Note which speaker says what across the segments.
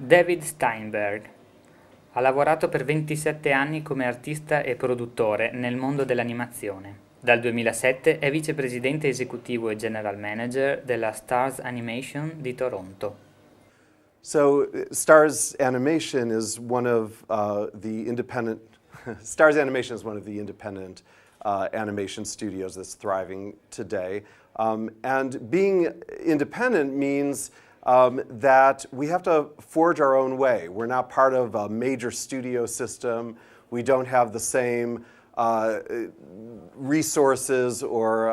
Speaker 1: David Steinberg ha lavorato per 27 anni come artista e produttore nel mondo dell'animazione. Dal 2007 è vicepresidente esecutivo e general manager della Starz Animation di Toronto.
Speaker 2: So Starz Animation is one of the independent Starz Animation is one of the independent animation studios that's thriving today. And being independent means that we have to forge our own way. We're not part of a major studio system. We don't have the same resources or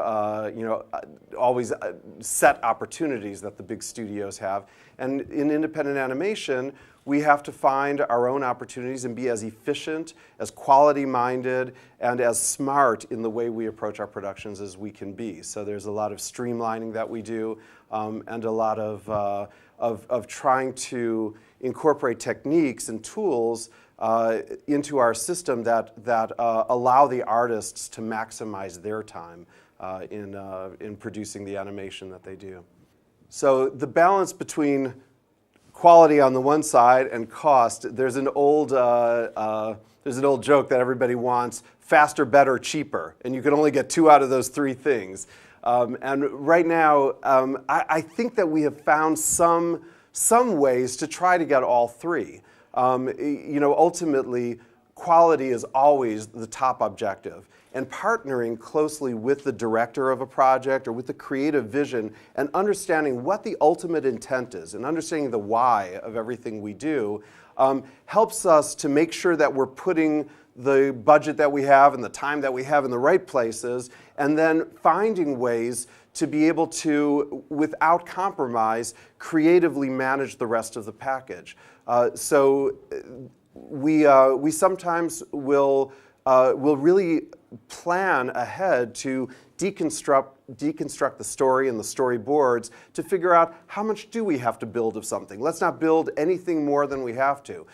Speaker 2: always set opportunities that the big studios have. And in independent animation, we have to find our own opportunities and be as efficient, as quality-minded, and as smart in the way we approach our productions as we can be. So there's a lot of streamlining that we do, and a lot of trying to incorporate techniques and tools into our system that allow the artists to maximize their time in producing the animation that they do. So the balance between quality on the one side and cost, there's an old joke that everybody wants: faster, better, cheaper, and you can only get two out of those three things. And right now, I think that we have found some ways to try to get all three. Ultimately, quality is always the top objective. And partnering closely with the director of a project or with the creative vision and understanding what the ultimate intent is and understanding the why of everything we do helps us to make sure that we're putting the budget that we have and the time that we have in the right places, and then finding ways to be able to, without compromise, creatively manage the rest of the package. So we sometimes will really plan ahead to deconstruct the story and the storyboards to figure out how much do we have to build of something. Let's not build anything more than we have to.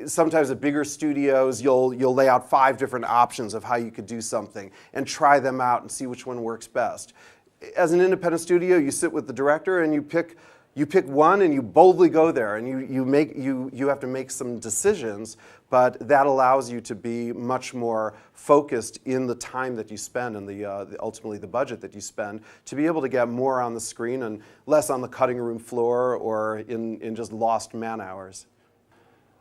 Speaker 2: Sometimes at bigger studios, you'll lay out 5 different options of how you could do something and try them out and see which one works best. As an independent studio, you sit with the director and you pick one and you boldly go there, and you have to make some decisions, but that allows you to be much more focused in the time that you spend and ultimately the budget that you spend to be able to get more on the screen and less on the cutting room floor or in just lost man hours.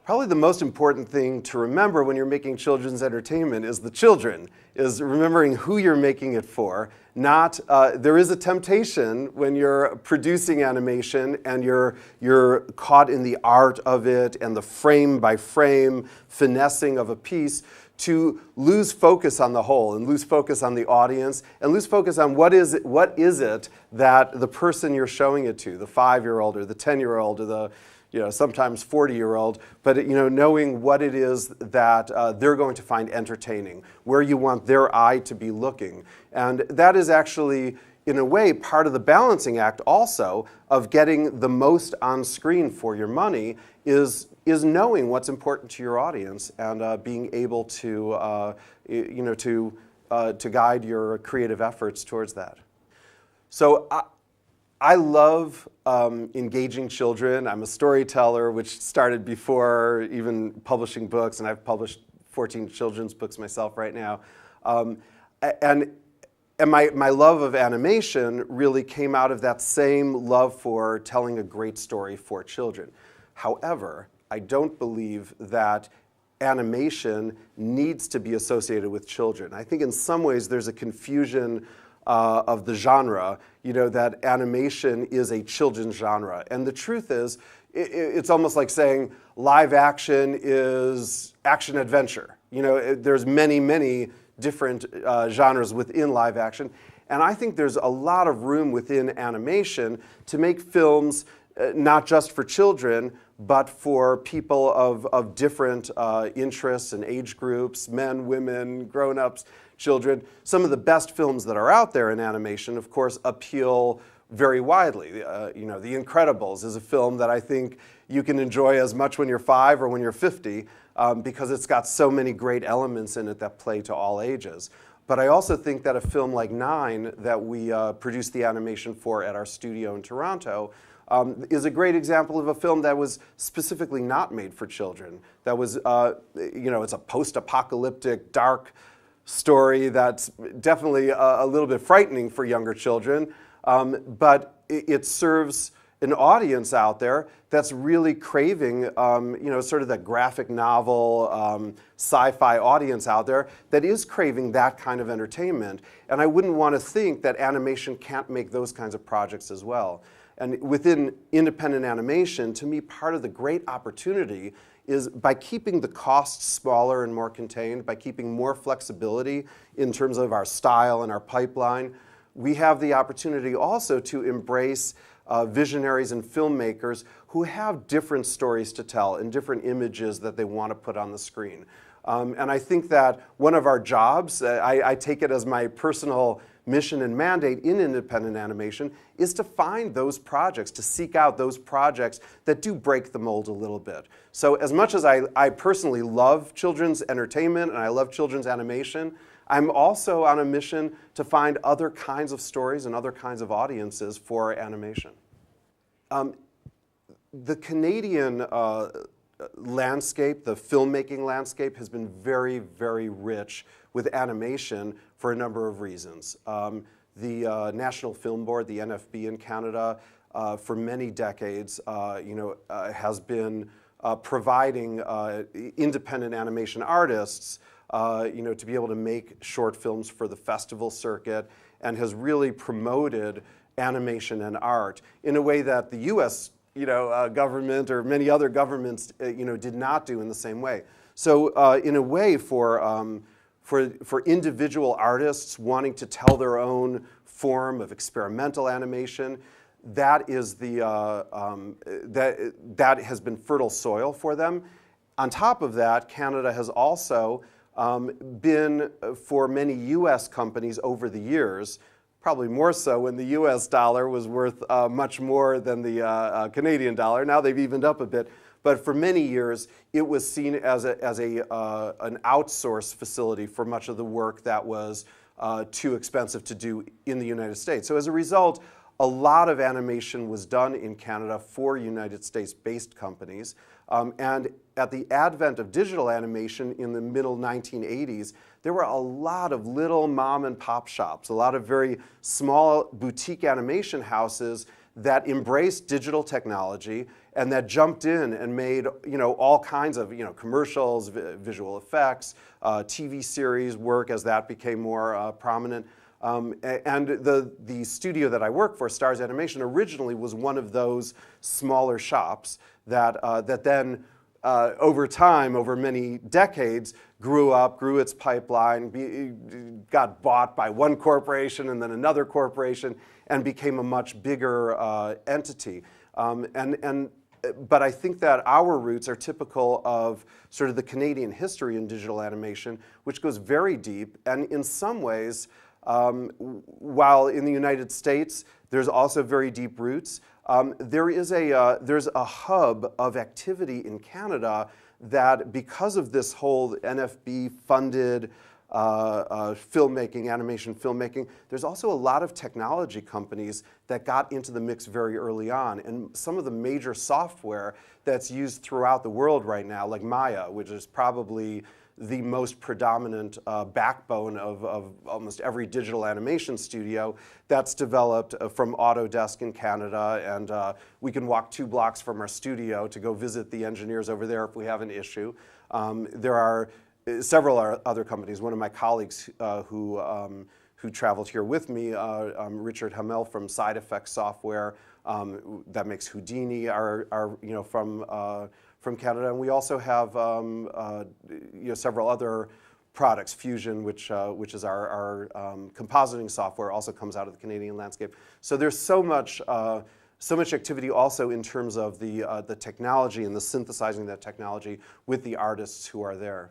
Speaker 2: Probably the most important thing to remember when you're making children's entertainment is the children, is remembering who you're making it for. There is a temptation when you're producing animation and you're caught in the art of it and the frame by frame finessing of a piece to lose focus on the whole and lose focus on the audience and lose focus on what is it that the person you're showing it to, the 5-year-old or the 10-year-old or the sometimes 40-year-old, but knowing what it is that they're going to find entertaining, where you want their eye to be looking. And that is actually, in a way, part of the balancing act also of getting the most on screen for your money is knowing what's important to your audience and being able to guide your creative efforts towards that. So I love engaging children. I'm a storyteller, which started before even publishing books, and I've published 14 children's books myself right now. And my love of animation really came out of that same love for telling a great story for children. However, I don't believe that animation needs to be associated with children. I think in some ways there's a confusion of the genre, that animation is a children's genre. And the truth is, it's almost like saying live action is action adventure. There's many different genres within live action. And I think there's a lot of room within animation to make films not just for children, but for people of different interests and age groups, men, women, grown-ups, children. Some of the best films that are out there in animation, of course, appeal very widely. The Incredibles is a film that I think you can enjoy as much when you're 5 or when you're 50 because it's got so many great elements in it that play to all ages. But I also think that a film like Nine, that we produced the animation for at our studio in Toronto, is a great example of a film that was specifically not made for children. That was, it's a post-apocalyptic, dark story that's definitely a little bit frightening for younger children, but it serves an audience out there that's really craving, sort of that graphic novel, sci-fi audience out there that is craving that kind of entertainment. And I wouldn't want to think that animation can't make those kinds of projects as well. And within independent animation, to me, part of the great opportunity is by keeping the costs smaller and more contained, by keeping more flexibility in terms of our style and our pipeline, we have the opportunity also to embrace visionaries and filmmakers who have different stories to tell and different images that they want to put on the screen. And I think that one of our jobs, I take it as my personal mission and mandate in independent animation, is to find those projects, to seek out those projects that do break the mold a little bit. So as much as I personally love children's entertainment and I love children's animation, I'm also on a mission to find other kinds of stories and other kinds of audiences for animation. The Canadian landscape, the filmmaking landscape, has been very, very rich with animation for a number of reasons. The National Film Board, the NFB in Canada, for many decades, has been providing independent animation artists to be able to make short films for the festival circuit, and has really promoted animation and art in a way that the U.S. Government or many other governments did not do in the same way. So in a way, for individual artists wanting to tell their own form of experimental animation, that is that has been fertile soil for them. On top of that, Canada has also been, for many U.S. companies over the years, probably more so when the U.S. dollar was worth much more than the Canadian dollar. Now they've evened up a bit. But for many years, it was seen as an outsourced facility for much of the work that was too expensive to do in the United States. So as a result, a lot of animation was done in Canada for United States-based companies. And at the advent of digital animation in the middle 1980s, there were a lot of little mom and pop shops, a lot of very small boutique animation houses that embraced digital technology and that jumped in and made all kinds of commercials, visual effects, TV series work as that became more prominent. And the studio that I work for, Starz Animation, originally was one of those smaller shops that then over time, over many decades, grew up, grew its pipeline, got bought by one corporation and then another corporation, and became a much bigger entity. But I think that our roots are typical of sort of the Canadian history in digital animation, which goes very deep, and in some ways, while in the United States there's also very deep roots, there's a hub of activity in Canada that, because of this whole NFB-funded filmmaking, animation filmmaking, there's also a lot of technology companies that got into the mix very early on. And some of the major software that's used throughout the world right now, like Maya, which is probably the most predominant backbone of almost every digital animation studio, that's developed from Autodesk in Canada, and we can walk 2 blocks from our studio to go visit the engineers over there if we have an issue. There are several other companies. One of my colleagues who traveled here with me, Richard Hamel from Side Effects Software, that makes Houdini, are from Canada, and we also have several other products. Fusion, which is our compositing software, also comes out of the Canadian landscape. So there's so much activity also in terms of the technology and the synthesizing of that technology with the artists who are there.